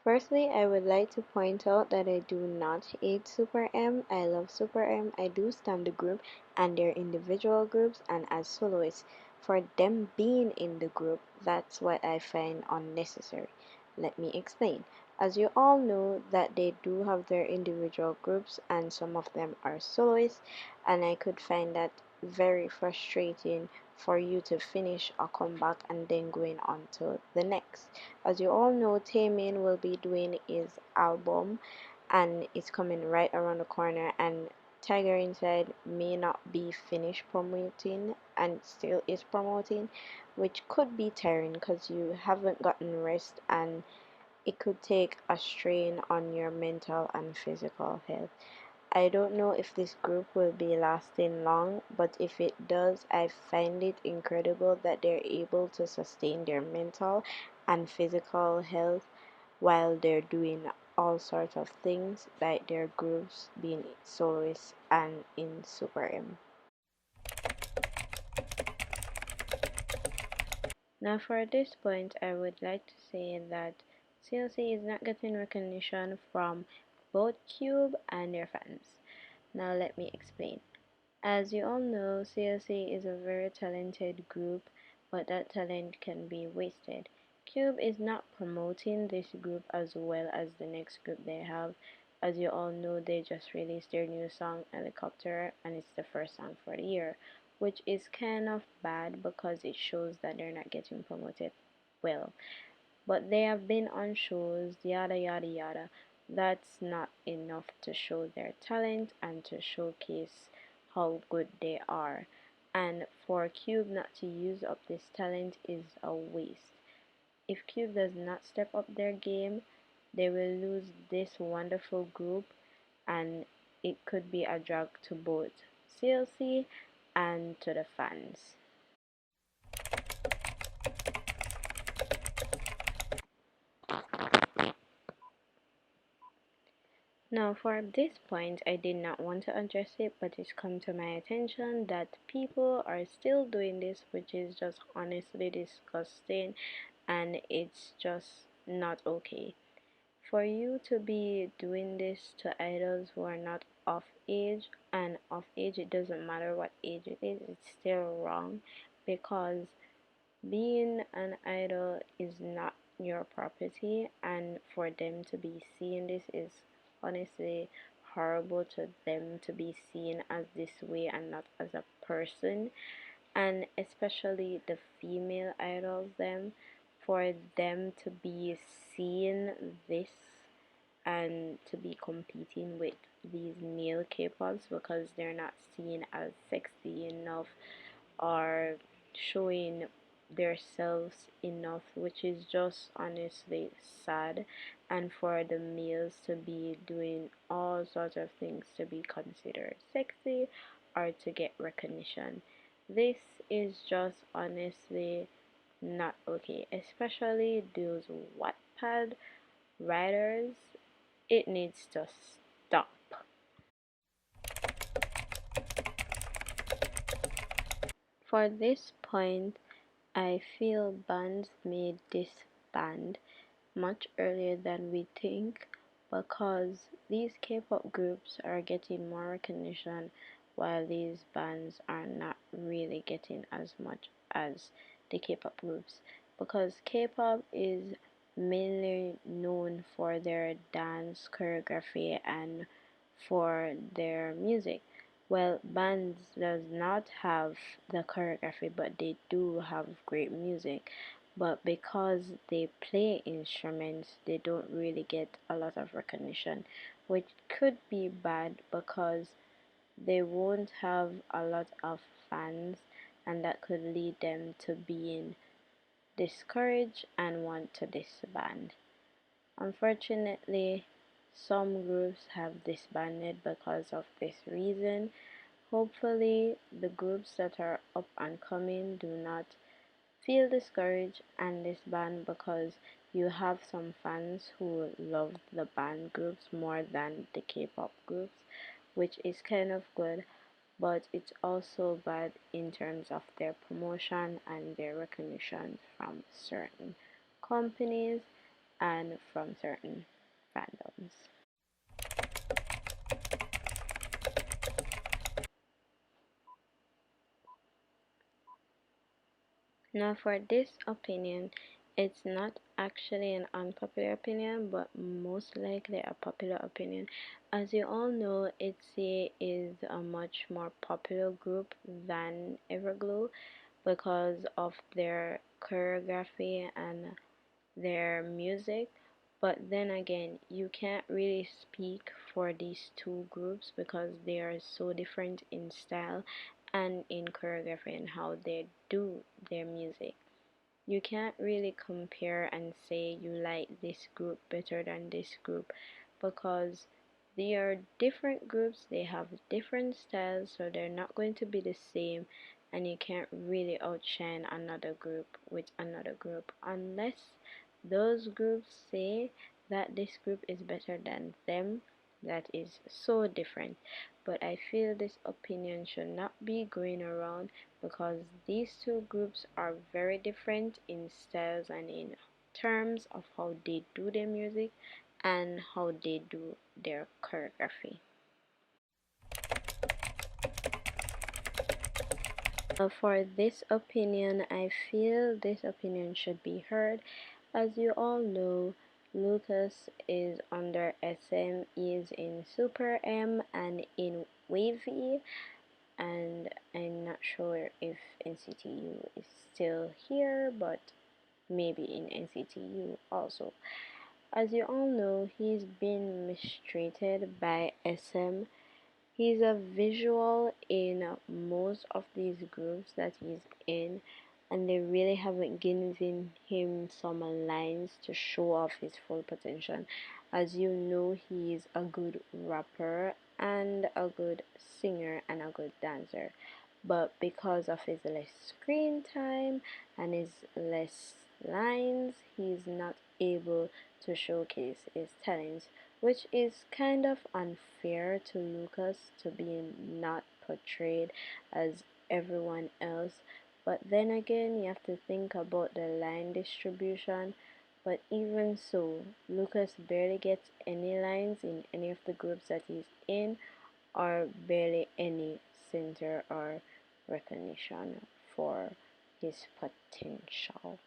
Firstly, I would like to point out that I do not hate Super M. I love Super M. I do stand the group and their individual groups and as soloists. For them being in the group, that's what I find unnecessary. Let me explain. As you all know that they do have their individual groups and some of them are soloists, and I could find that very frustrating for you to finish a comeback and then going on to the next. As you all know, Taemin will be doing his album and it's coming right around the corner, and Tiger Inside may not be finished promoting and still is promoting, which could be tiring because you haven't gotten rest and it could take a strain on your mental and physical health. I don't know if this group will be lasting long, but if it does, I find it incredible that they're able to sustain their mental and physical health while they're doing all sorts of things like their groups being soloists and in Super M. Now for this point, I would like to say that CLC is not getting recognition from both Cube and their fans. Now let me explain. As you all know, CLC is a very talented group, but that talent can be wasted. Cube is not promoting this group as well as the next group they have. As you all know, they just released their new song, Helicopter, and it's the first song for the year, which is kind of bad because it shows that they're not getting promoted well. But they have been on shows, yada yada yada. That's not enough to show their talent and to showcase how good they are. And for Cube not to use up this talent is a waste. If Cube does not step up their game, they will lose this wonderful group, and it could be a drag to both CLC and to the fans. Now, for this point, I did not want to address it, but it's come to my attention that people are still doing this, which is just honestly disgusting and it's just not okay. For you to be doing this to idols who are not of age, and of age, it doesn't matter what age it is, it's still wrong because being an idol is not your property, and for them to be seeing this is honestly horrible to them to be seen as this way and not as a person, and especially the female idols them for them to be seeing this and to be competing with these male K-pops because they're not seen as sexy enough or showing themselves enough, which is just honestly sad. And for the males to be doing all sorts of things to be considered sexy or to get recognition, this is just honestly not okay, especially those Wattpad writers. It needs to stop. For this point, I feel bands made disband much earlier than we think because these K-pop groups are getting more recognition while these bands are not really getting as much as the K-pop groups, because K-pop is mainly known for their dance choreography and for their music. Well, bands does not have the choreography, but they do have great music. But because they play instruments, they don't really get a lot of recognition, which could be bad because they won't have a lot of fans, and that could lead them to being discouraged and want to disband. Unfortunately, some groups have disbanded because of this reason. Hopefully, the groups that are up and coming do not feel discouraged and disband because you have some fans who love the band groups more than the K-pop groups, which is kind of good, but it's also bad in terms of their promotion and their recognition from certain companies. and from certain fandoms. Now, for this opinion, it's not actually an unpopular opinion, but most likely a popular opinion. As you all know, ITZY is a much more popular group than Everglow because of their choreography and their music. But then again, you can't really speak for these two groups because they are so different in style and in choreography and how they do their music. You can't really compare and say you like this group better than this group because they are different groups, they have different styles, so they're not going to be the same, and you can't really outshine another group with another group unless those groups say that this group is better than them. That is so different. But I feel this opinion should not be going around because these two groups are very different in styles and in terms of how they do their music and how they do their choreography. For this opinion, I feel this opinion should be heard. As you all know, Lucas is under SM, is in Super M and in Wavy, and I'm not sure if NCTU is still here, but maybe in NCTU also. As you all know, he's been mistreated by SM. He's a visual in most of these groups that he's in, and they really haven't given him some lines to show off his full potential. As you know, he's a good rapper and a good singer and a good dancer, but because of his less screen time and his less lines, he's not able to showcase his talents, which is kind of unfair to Lucas to be not portrayed as everyone else. But then again, you have to think about the line distribution. But even so, Lucas barely gets any lines in any of the groups that he's in, or barely any center or recognition for his potential.